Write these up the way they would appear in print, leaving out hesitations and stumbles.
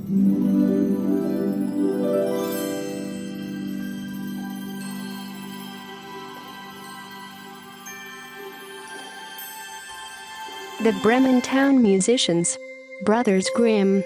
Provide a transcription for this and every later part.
The Bremen Town Musicians. Brothers Grimm.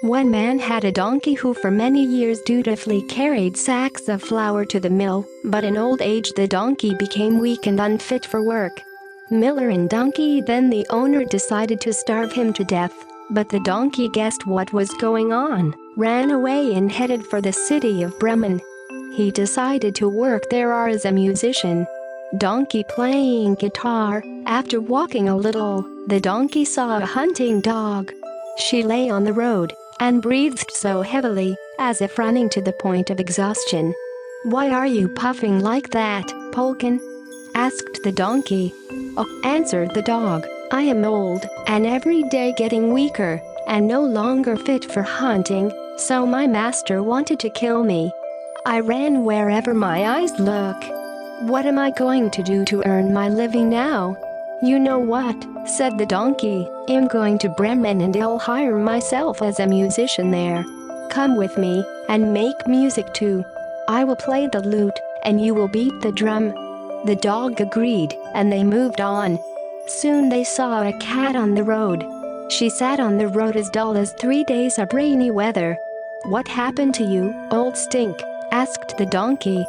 One man had a donkey who for many years dutifully carried sacks of flour to the mill, but in old age the donkey became weak and unfit for work. Miller and donkey, then the owner, decided to starve him to death, but the donkey guessed what was going on, ran away and headed for the city of Bremen. He decided to work there as a musician. Donkey playing guitar. After walking a little, the donkey saw a hunting dog. She lay on the road and breathed so heavily, as if running to the point of exhaustion. "Why are you puffing like that, Polkin?" asked the donkey. "Oh," answered the dog, "I am old and every day getting weaker and no longer fit for hunting, so my master wanted to kill me. I ran wherever my eyes look. What am I going to do to earn my living now?" "You know what," said the donkey, "I'm going to Bremen and I'll hire myself as a musician there. Come with me and make music too. I will play the lute and you will beat the drum." The dog agreed and they moved on. Soon they saw a cat on the road. She sat on the road as dull as 3 days of rainy weather. "What happened to you, old stink?" asked the donkey.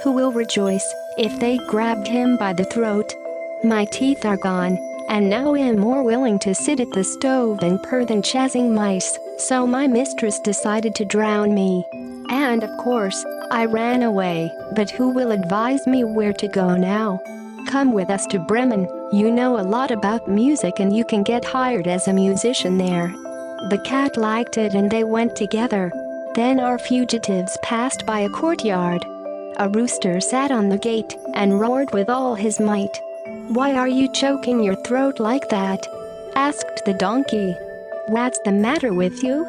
Who will rejoice if they grabbed him by the throat? My teeth are gone, and now I am more willing to sit at the stove and purr than chasing mice, so my mistress decided to drown me. And of course, I ran away, but who will advise me where to go now? Come with us to Bremen, you know a lot about music and you can get hired as a musician there. The cat liked it and they went together. Then our fugitives passed by a courtyard. A rooster sat on the gate and roared with all his might. "Why are you choking your throat like that?" asked the donkey. "What's the matter with you?"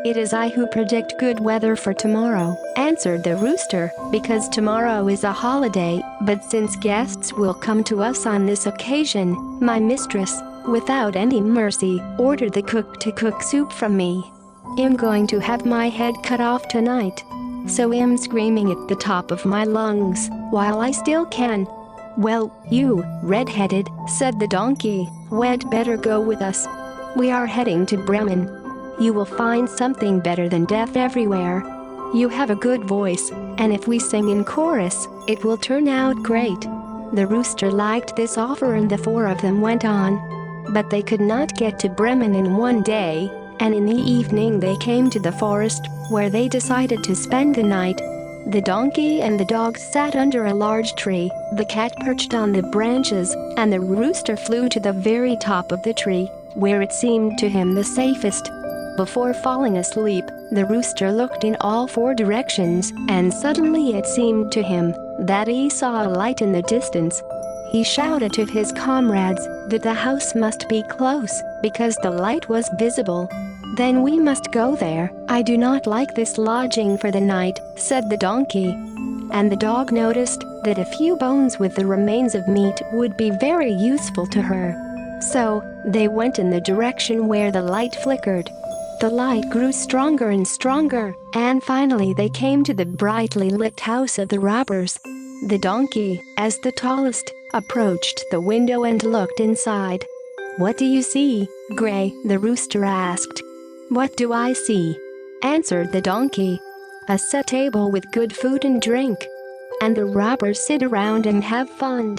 "It is I who predict good weather for tomorrow," answered the rooster, "because tomorrow is a holiday, but since guests will come to us on this occasion, my mistress, without any mercy, ordered the cook to cook soup from me. I'm going to have my head cut off tonight. So I'm screaming at the top of my lungs, while I still can." "Well, you, red-headed," said the donkey, "we'd better go with us. We are heading to Bremen. You will find something better than death everywhere. You have a good voice, and if we sing in chorus, it will turn out great." The rooster liked this offer and the four of them went on. But they could not get to Bremen in one day, and in the evening they came to the forest, where they decided to spend the night. The donkey and the dog sat under a large tree, the cat perched on the branches, and the rooster flew to the very top of the tree, where it seemed to him the safest. Before falling asleep, the rooster looked in all four directions, and suddenly it seemed to him that he saw a light in the distance. He shouted to his comrades that the house must be close, because the light was visible. "Then we must go there. I do not like this lodging for the night," said the donkey. And the dog noticed that a few bones with the remains of meat would be very useful to her. So, they went in the direction where the light flickered. The light grew stronger and stronger, and finally they came to the brightly lit house of the robbers. The donkey, as the tallest, approached the window and looked inside. "What do you see, Gray?" the rooster asked. "What do I see?" answered the donkey. "A set table with good food and drink. And the robbers sit around and have fun."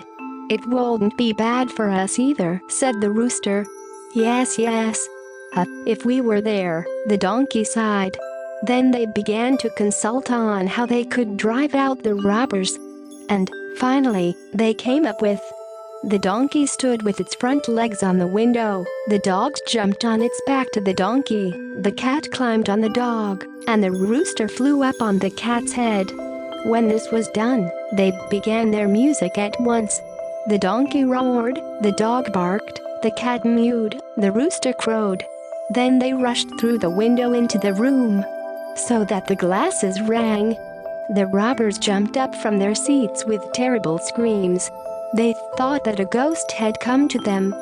"It won't be bad for us either," said the rooster. Yes. If we were there," the donkey sighed. Then they began to consult on how they could drive out the robbers. And, finally, they came up with. The donkey stood with its front legs on the window, the dog jumped on its back to the donkey, the cat climbed on the dog, and the rooster flew up on the cat's head. When this was done, they began their music at once. The donkey roared, the dog barked, the cat mewed, the rooster crowed. Then they rushed through the window into the room, so that the glasses rang. The robbers jumped up from their seats with terrible screams. They thought that a ghost had come to them,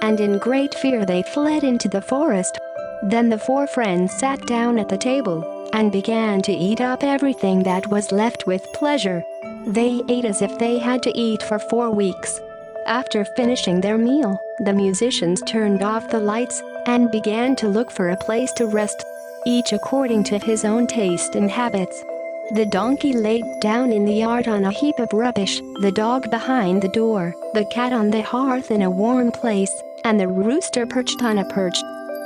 and in great fear they fled into the forest. Then the four friends sat down at the table and began to eat up everything that was left with pleasure. They ate as if they had to eat for 4 weeks. After finishing their meal, the musicians turned off the lights and began to look for a place to rest, each according to his own taste and habits. The donkey laid down in the yard on a heap of rubbish, the dog behind the door, the cat on the hearth in a warm place, and the rooster perched on a perch.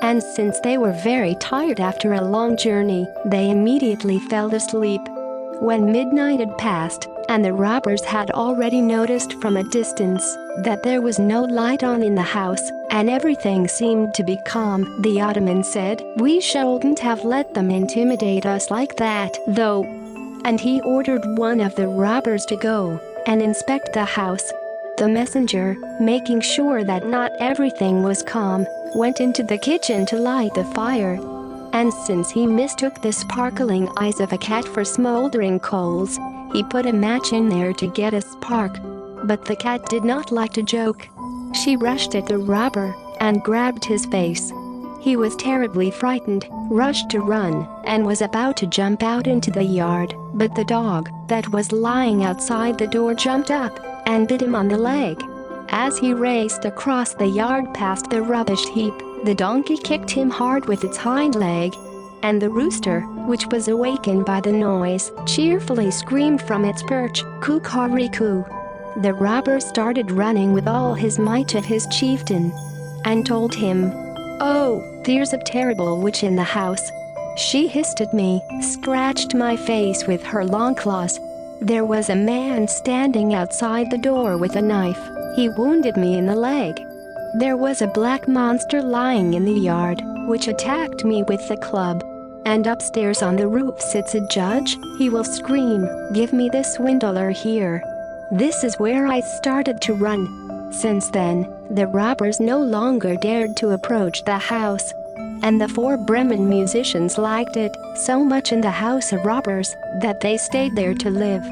And since they were very tired after a long journey, they immediately fell asleep. When midnight had passed, and the robbers had already noticed from a distance that there was no light on in the house, and everything seemed to be calm, the Ottoman said, "We shouldn't have let them intimidate us like that, though." And he ordered one of the robbers to go and inspect the house. The messenger, making sure that not everything was calm, went into the kitchen to light the fire. And since he mistook the sparkling eyes of a cat for smoldering coals, he put a match in there to get a spark. But the cat did not like to joke. She rushed at the robber and grabbed his face. He was terribly frightened, rushed to run, and was about to jump out into the yard, but the dog that was lying outside the door jumped up and bit him on the leg. As he raced across the yard past the rubbish heap, the donkey kicked him hard with its hind leg, and the rooster, which was awakened by the noise, cheerfully screamed from its perch, "Coo-ca-ree-coo." The robber started running with all his might at his chieftain and told him, "Oh, there's a terrible witch in the house. She hissed at me, scratched my face with her long claws. There was a man standing outside the door with a knife. He wounded me in the leg. There was a black monster lying in the yard, which attacked me with a club. And upstairs on the roof sits a judge. He will scream, 'Give me this swindler here.' This is where I started to run." Since then, the robbers no longer dared to approach the house. And the four Bremen musicians liked it so much in the house of robbers that they stayed there to live.